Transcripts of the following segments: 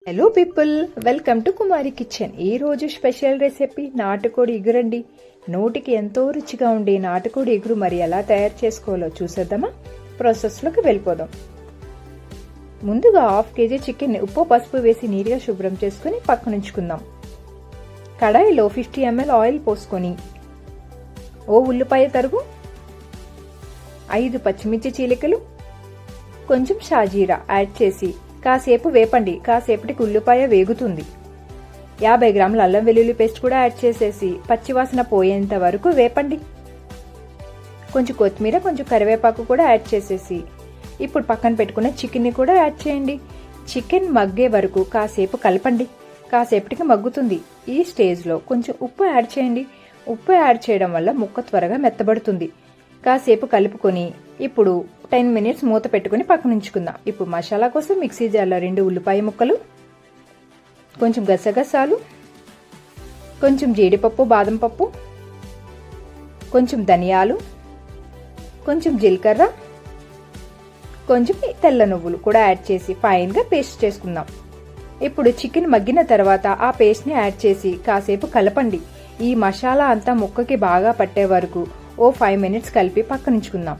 Hello people, welcome to Kumari kitchen. ఈ రోజు special recipe నాటుకోడి ఎగురండి. నోటికి ఎంతో రుచిగా ఉండే నాటుకోడి ఎగురు మరి ఎలా తయారు చేసుకోవాలో చూసేద్దామా? ప్రాసెస్లోకి వెళ్ళిపోదాం. ముందుగా 1/2 kg చికెన్ ఉప్పు పసుపు వేసి నీట్గా శుభ్రం చేసుకుని పక్కన ఉంచుకుందాం. కడాయిలో 50 ml ఆయిల్ పోసుకొని ఓ ఉల్లిపాయ తరుగు, 5 పచ్చిమిర్చి చీలికలు, కొంచెం షాజీరా యాడ్ చేసి కాసేపు వేపండి. కాసేపటికి ఉల్లిపాయ వేగుతుంది. 50 గ్రాముల అల్లం వెల్లుల్లి పేస్ట్ కూడా యాడ్ చేసేసి పచ్చివాసన పోయేంత వరకు వేపండి. కొంచెం కొత్తిమీర, కొంచెం కరివేపాకు కూడా యాడ్ చేసేసి ఇప్పుడు పక్కన పెట్టుకున్న చికెన్ని కూడా యాడ్ చేయండి. చికెన్ మగ్గే వరకు కాసేపు కలపండి. కాసేపటికి మగ్గుతుంది. ఈ స్టేజ్లో కొంచెం ఉప్పు యాడ్ చేయండి. ఉప్పు యాడ్ చేయడం వల్ల ముక్క త్వరగా మెత్తబడుతుంది. కాసేపు కలుపుకొని ఇప్పుడు 10 minutes మూత పెట్టుకుని పక్కన ఉంచుకుందాం. ఇప్పుడు మసాలా కోసం మిక్సీ జార్లో 2 ఉల్లిపాయ ముక్కలు, కొంచెం గసగసాలు, కొంచెం జీడిపప్పు బాదం పప్పు, కొంచెం ధనియాలు, కొంచెం జీలకర్ర, కొంచెం తెల్ల నువ్వులు కూడా యాడ్ చేసి ఫైన్గా పేస్ట్ చేసుకుందాం. ఇప్పుడు చికెన్ మగ్గిన తర్వాత ఆ పేస్ట్ని యాడ్ చేసి కాసేపు కలపండి. ఈ మసాలా అంతా ముక్కకి బాగా పట్టే వరకు ఓ 5 minutes కలిపి పక్కన ఉంచుకుందాం.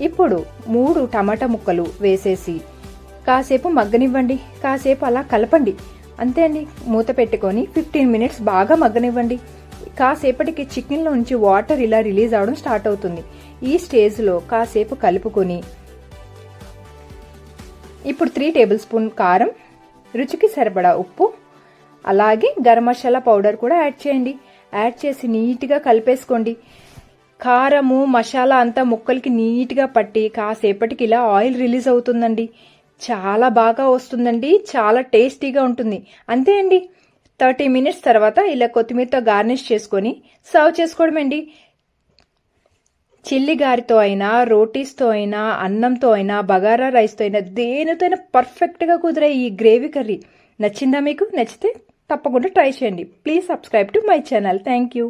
ఇప్పుడు 3 టమాటా ముక్కలు వేసేసి కాసేపు మగ్గనివ్వండి. కాసేపు అలా కలపండి. అంతే అండి. మూత పెట్టుకొని 15 minutes బాగా మగ్గనివ్వండి. కాసేపటికి చికెన్లో నుంచి వాటర్ ఇలా రిలీజ్ అవడం స్టార్ట్ అవుతుంది. ఈ స్టేజ్లో కాసేపు కలుపుకొని ఇప్పుడు 3 tablespoon కారం, రుచికి సరిపడా ఉప్పు, అలాగే గరం మసాలా పౌడర్ కూడా యాడ్ చేయండి. యాడ్ చేసి నీట్గా కలిపేసుకోండి. కారము మసాలా అంతా ముక్కలకి నీట్గా పట్టి కాసేపటికి ఇలా ఆయిల్ రిలీజ్ అవుతుందండి. చాలా బాగా వస్తుందండి. చాలా టేస్టీగా ఉంటుంది. అంతే అండి. 30 minutes తర్వాత ఇలా కొత్తిమీరతో గార్నిష్ చేసుకొని సర్వ్ చేసుకోవడమండి. చిల్లి గారితో అయినా, రోటీస్తో అయినా, అన్నంతో అయినా, బగారా రైస్తో అయినా, దేనితో అయినా పర్ఫెక్ట్గా కుదిరే ఈ గ్రేవీ కర్రీ నచ్చిందా మీకు? నచ్చితే తప్పకుండా ట్రై చేయండి. Please subscribe to my channel. Thank you.